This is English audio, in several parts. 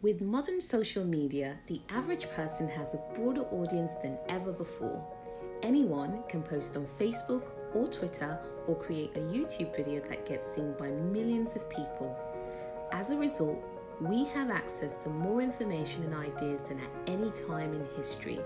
With modern social media, the average person has a broader audience than ever before. Anyone can post on Facebook or Twitter or create a YouTube video that gets seen by millions of people. As a result, we have access to more information and ideas than at any time in history.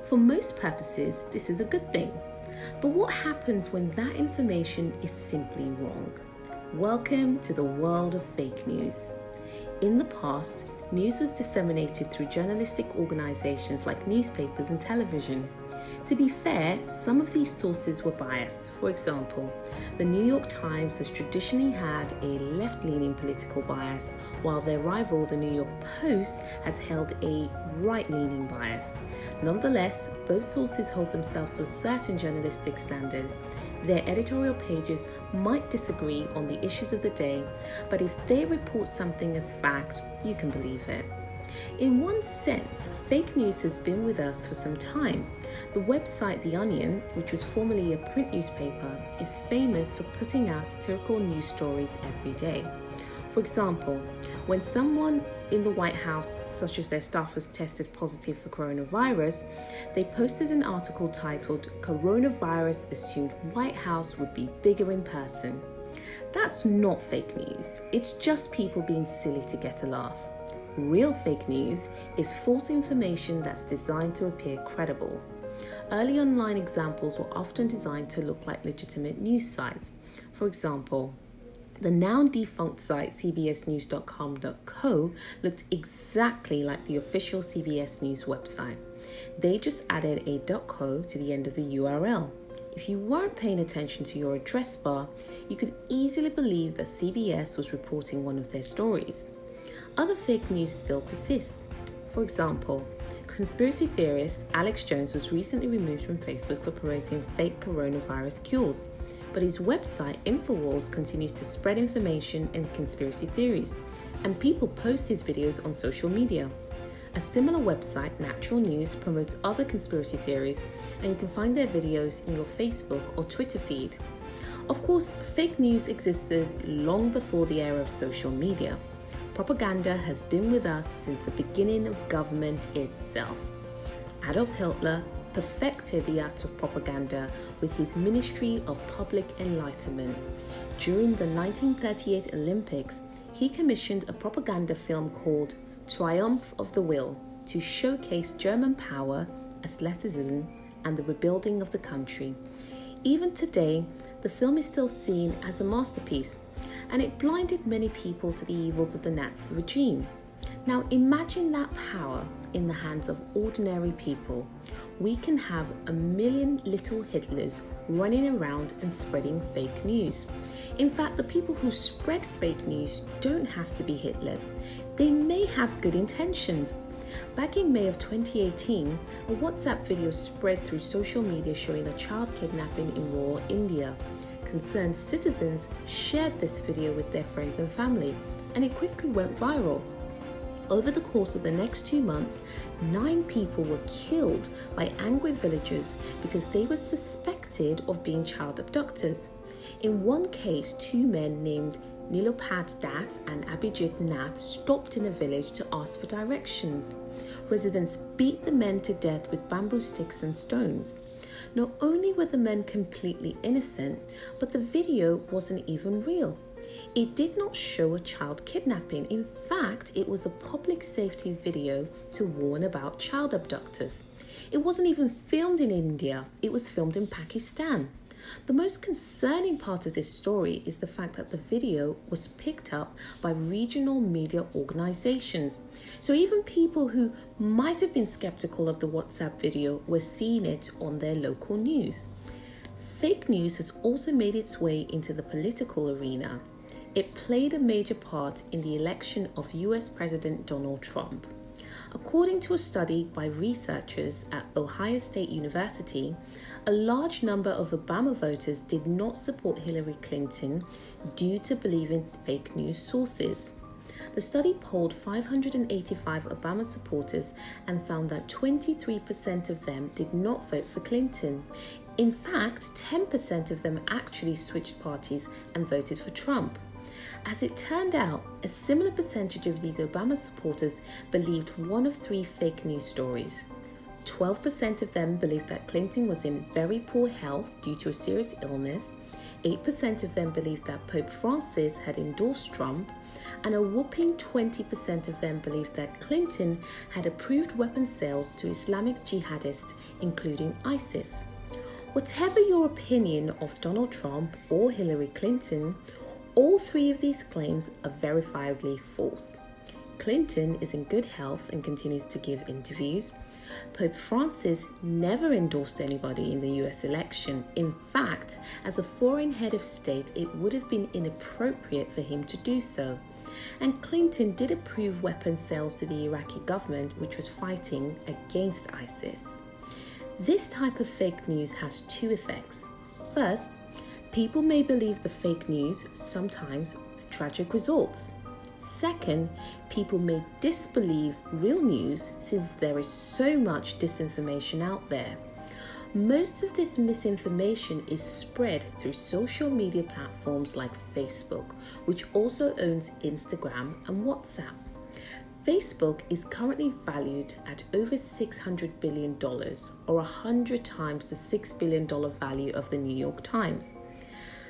For most purposes, this is a good thing. But what happens when that information is simply wrong? Welcome to the world of fake news. In the past, news was disseminated through journalistic organizations like newspapers and television. To be fair, some of these sources were biased. For example, the New York Times has traditionally had a left-leaning political bias, while their rival, the New York Post, has held a right-leaning bias. Nonetheless, both sources hold themselves to a certain journalistic standard. Their editorial pages might disagree on the issues of the day, but if they report something as fact, you can believe it. In one sense, fake news has been with us for some time. The website The Onion, which was formerly a print newspaper, is famous for putting out satirical news stories every day. For example, when someone in the White House, such as their staffers, tested positive for coronavirus, they posted an article titled, "Coronavirus Assumed White House Would Be Bigger in Person." That's not fake news. It's just people being silly to get a laugh. Real fake news is false information that's designed to appear credible. Early online examples were often designed to look like legitimate news sites. For example, the now defunct site cbsnews.com.co looked exactly like the official CBS News website. They just added a .co to the end of the URL. If you weren't paying attention to your address bar, you could easily believe that CBS was reporting one of their stories. Other fake news still persists. For example, conspiracy theorist Alex Jones was recently removed from Facebook for promoting fake coronavirus cures. But his website, InfoWars, continues to spread information and conspiracy theories, and people post his videos on social media. A similar website, Natural News, promotes other conspiracy theories, and you can find their videos in your Facebook or Twitter feed. Of course, fake news existed long before the era of social media. Propaganda has been with us since the beginning of government itself. Adolf Hitler perfected the art of propaganda with his Ministry of Public Enlightenment. During the 1938 Olympics, he commissioned a propaganda film called Triumph of the Will to showcase German power, athleticism, and the rebuilding of the country. Even today, the film is still seen as a masterpiece, and it blinded many people to the evils of the Nazi regime. Now imagine that power in the hands of ordinary people. We can have a million little Hitlers running around and spreading fake news. In fact, the people who spread fake news don't have to be Hitlers. They may have good intentions. Back in May of 2018, a WhatsApp video spread through social media showing a child kidnapping in rural India. Concerned citizens shared this video with their friends and family, and it quickly went viral. Over the course of the next 2 months, 9 people were killed by angry villagers because they were suspected of being child abductors. In one case, 2 men named Nilopat Das and Abhijit Nath stopped in a village to ask for directions. Residents beat the men to death with bamboo sticks and stones. Not only were the men completely innocent, but the video wasn't even real. It did not show a child kidnapping. In fact, it was a public safety video to warn about child abductors. It wasn't even filmed in India, it was filmed in Pakistan. The most concerning part of this story is the fact that the video was picked up by regional media organizations. So even people who might have been skeptical of the WhatsApp video were seeing it on their local news. Fake news has also made its way into the political arena. It played a major part in the election of US President Donald Trump. According to a study by researchers at Ohio State University, a large number of Obama voters did not support Hillary Clinton due to believing fake news sources. The study polled 585 Obama supporters and found that 23% of them did not vote for Clinton. In fact, 10% of them actually switched parties and voted for Trump. As it turned out, a similar percentage of these Obama supporters believed one of three fake news stories. 12% of them believed that Clinton was in very poor health due to a serious illness, 8% of them believed that Pope Francis had endorsed Trump, and a whopping 20% of them believed that Clinton had approved weapon sales to Islamic jihadists, including ISIS. Whatever your opinion of Donald Trump or Hillary Clinton, all three of these claims are verifiably false. Clinton is in good health and continues to give interviews. Pope Francis never endorsed anybody in the US election. In fact, as a foreign head of state, it would have been inappropriate for him to do so. And Clinton did approve weapon sales to the Iraqi government, which was fighting against ISIS. This type of fake news has two effects. First, people may believe the fake news, sometimes with tragic results. Second, people may disbelieve real news since there is so much disinformation out there. Most of this misinformation is spread through social media platforms like Facebook, which also owns Instagram and WhatsApp. Facebook is currently valued at over $600 billion, or 100 times the $6 billion value of the New York Times.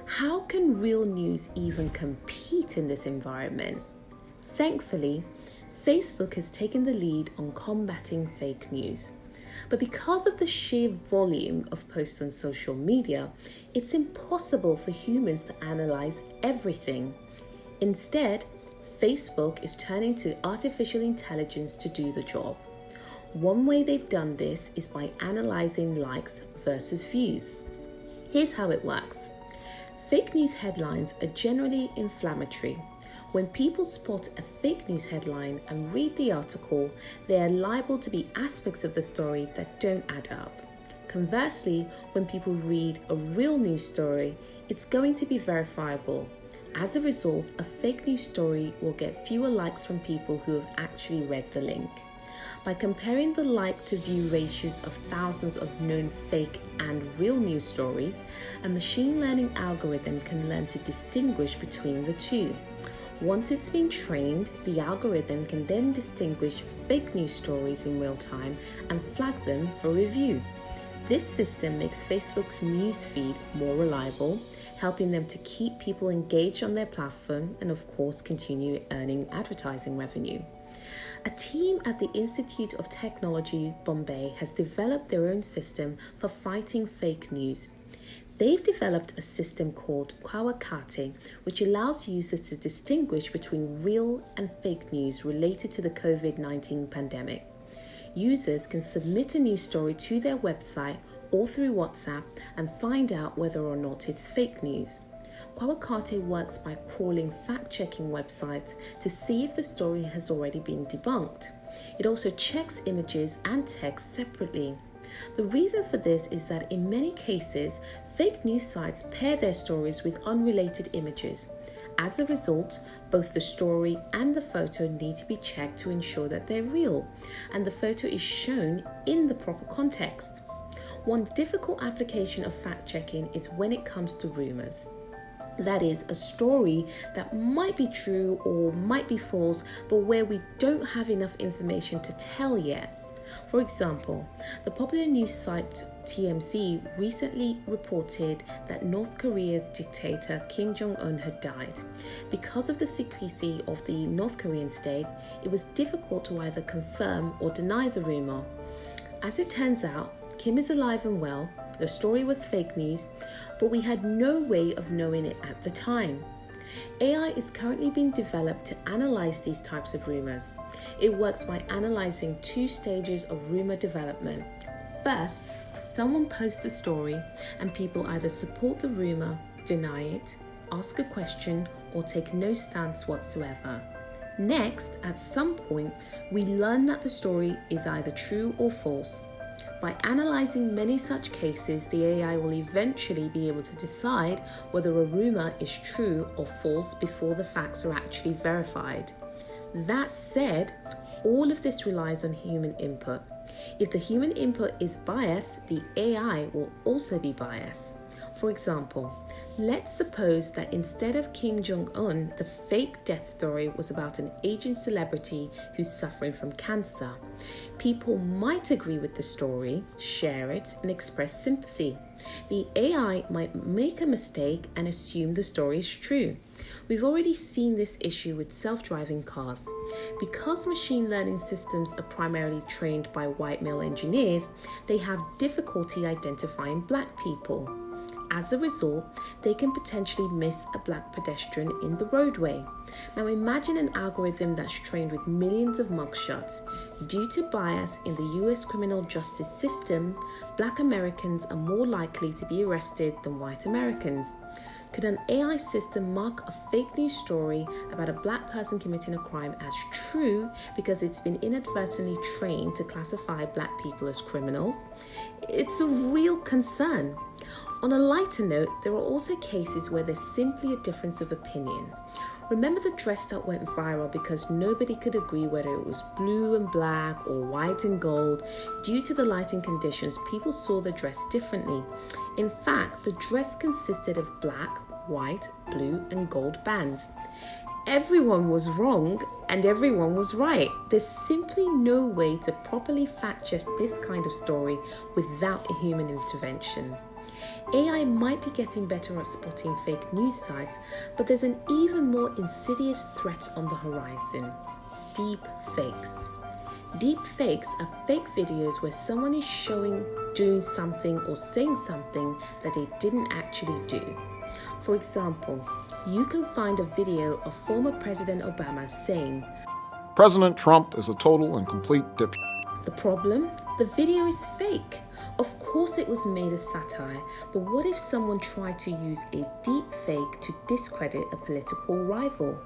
How can real news even compete in this environment? Thankfully, Facebook has taken the lead on combating fake news. But because of the sheer volume of posts on social media, it's impossible for humans to analyze everything. Instead, Facebook is turning to artificial intelligence to do the job. One way they've done this is by analyzing likes versus views. Here's how it works. Fake news headlines are generally inflammatory. When people spot a fake news headline and read the article, they are liable to be aspects of the story that don't add up. Conversely, when people read a real news story, it's going to be verifiable. As a result, a fake news story will get fewer likes from people who have actually read the link. By comparing the like to view ratios of thousands of known fake and real news stories, a machine learning algorithm can learn to distinguish between the two. Once it's been trained, the algorithm can then distinguish fake news stories in real time and flag them for review. This system makes Facebook's news feed more reliable, helping them to keep people engaged on their platform and, of course, continue earning advertising revenue. A team at the Institute of Technology, Bombay, has developed their own system for fighting fake news. They've developed a system called Kawakate, which allows users to distinguish between real and fake news related to the COVID-19 pandemic. Users can submit a news story to their website or through WhatsApp and find out whether or not it's fake news. Kawakate works by crawling fact-checking websites to see if the story has already been debunked. It also checks images and text separately. The reason for this is that in many cases, fake news sites pair their stories with unrelated images. As a result, both the story and the photo need to be checked to ensure that they're real, and the photo is shown in the proper context. One difficult application of fact-checking is when it comes to rumors. That is, a story that might be true or might be false, but where we don't have enough information to tell yet. For example, the popular news site TMZ recently reported that North Korea dictator Kim Jong-un had died. Because of the secrecy of the North Korean state, it was difficult to either confirm or deny the rumor. As it turns out, Kim is alive and well, the story was fake news, but we had no way of knowing it at the time. AI is currently being developed to analyze these types of rumors. It works by analyzing two stages of rumor development. First, someone posts a story and people either support the rumor, deny it, ask a question, or take no stance whatsoever. Next, at some point, we learn that the story is either true or false. By analyzing many such cases, the AI will eventually be able to decide whether a rumor is true or false before the facts are actually verified. That said, all of this relies on human input. If the human input is biased, the AI will also be biased. For example, let's suppose that instead of Kim Jong-un, the fake death story was about an aging celebrity who's suffering from cancer. People might agree with the story, share it, and express sympathy. The AI might make a mistake and assume the story is true. We've already seen this issue with self-driving cars. Because machine learning systems are primarily trained by white male engineers, they have difficulty identifying black people. As a result, they can potentially miss a black pedestrian in the roadway. Now imagine an algorithm that's trained with millions of mugshots. Due to bias in the US criminal justice system, black Americans are more likely to be arrested than white Americans. Could an AI system mark a fake news story about a black person committing a crime as true because it's been inadvertently trained to classify black people as criminals? It's a real concern. On a lighter note, there are also cases where there's simply a difference of opinion. Remember the dress that went viral because nobody could agree whether it was blue and black or white and gold. Due to the lighting conditions, people saw the dress differently. In fact, the dress consisted of black, white, blue, and gold bands. Everyone was wrong and everyone was right. There's simply no way to properly fact check this kind of story without a human intervention. AI might be getting better at spotting fake news sites, but there's an even more insidious threat on the horizon: deep fakes. Deep fakes are fake videos where someone is showing doing something or saying something that they didn't actually do. For example, you can find a video of former President Obama saying, "President Trump is a total and complete dipshit." The problem? The video is fake. Of course it was made as satire, but what if someone tried to use a deep fake to discredit a political rival?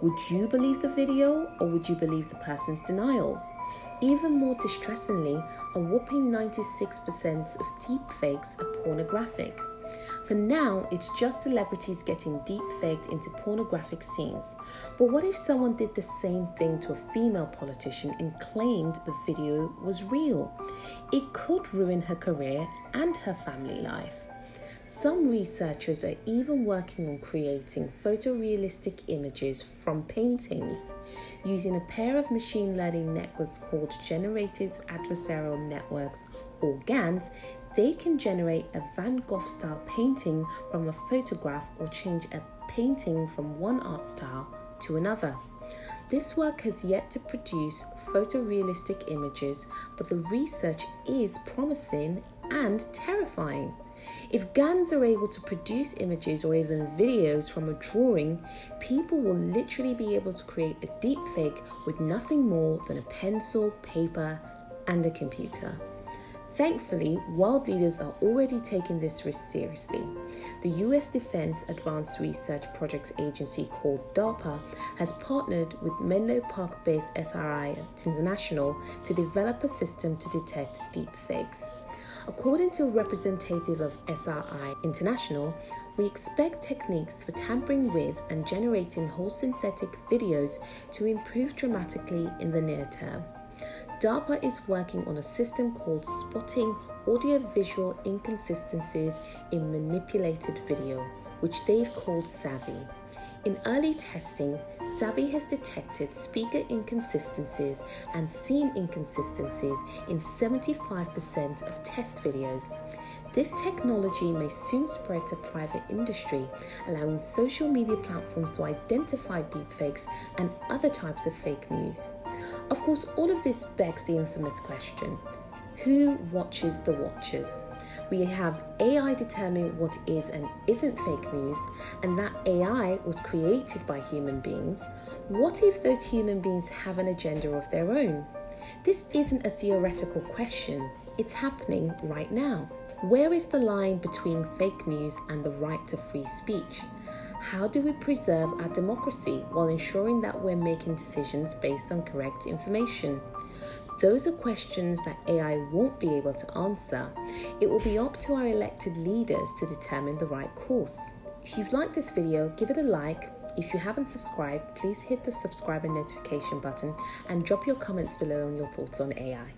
Would you believe the video or would you believe the person's denials? Even more distressingly, a whopping 96% of deep fakes are pornographic. For now, it's just celebrities getting deep faked into pornographic scenes. But what if someone did the same thing to a female politician and claimed the video was real? It could ruin her career and her family life. Some researchers are even working on creating photorealistic images from paintings. Using a pair of machine learning networks called Generative Adversarial Networks, or GANs, they can generate a Van Gogh-style painting from a photograph or change a painting from one art style to another. This work has yet to produce photorealistic images, but the research is promising and terrifying. If GANs are able to produce images or even videos from a drawing, people will literally be able to create a deepfake with nothing more than a pencil, paper, and a computer. Thankfully, world leaders are already taking this risk seriously. The US Defense Advanced Research Projects Agency, called DARPA, has partnered with Menlo Park-based SRI International to develop a system to detect deepfakes. According to a representative of SRI International, we expect techniques for tampering with and generating whole synthetic videos to improve dramatically in the near term. DARPA is working on a system called Spotting Audiovisual Inconsistencies in Manipulated Video, which they've called SAVI. In early testing, SAVI has detected speaker inconsistencies and scene inconsistencies in 75% of test videos. This technology may soon spread to private industry, allowing social media platforms to identify deepfakes and other types of fake news. Of course, all of this begs the infamous question: who watches the watchers? We have AI determine what is and isn't fake news, and that AI was created by human beings. What if those human beings have an agenda of their own? This isn't a theoretical question, it's happening right now. Where is the line between fake news and the right to free speech? How do we preserve our democracy while ensuring that we're making decisions based on correct information? Those are questions that AI won't be able to answer. It will be up to our elected leaders to determine the right course. If you've liked this video, give it a like. If you haven't subscribed, please hit the subscribe and notification button and drop your comments below on your thoughts on AI.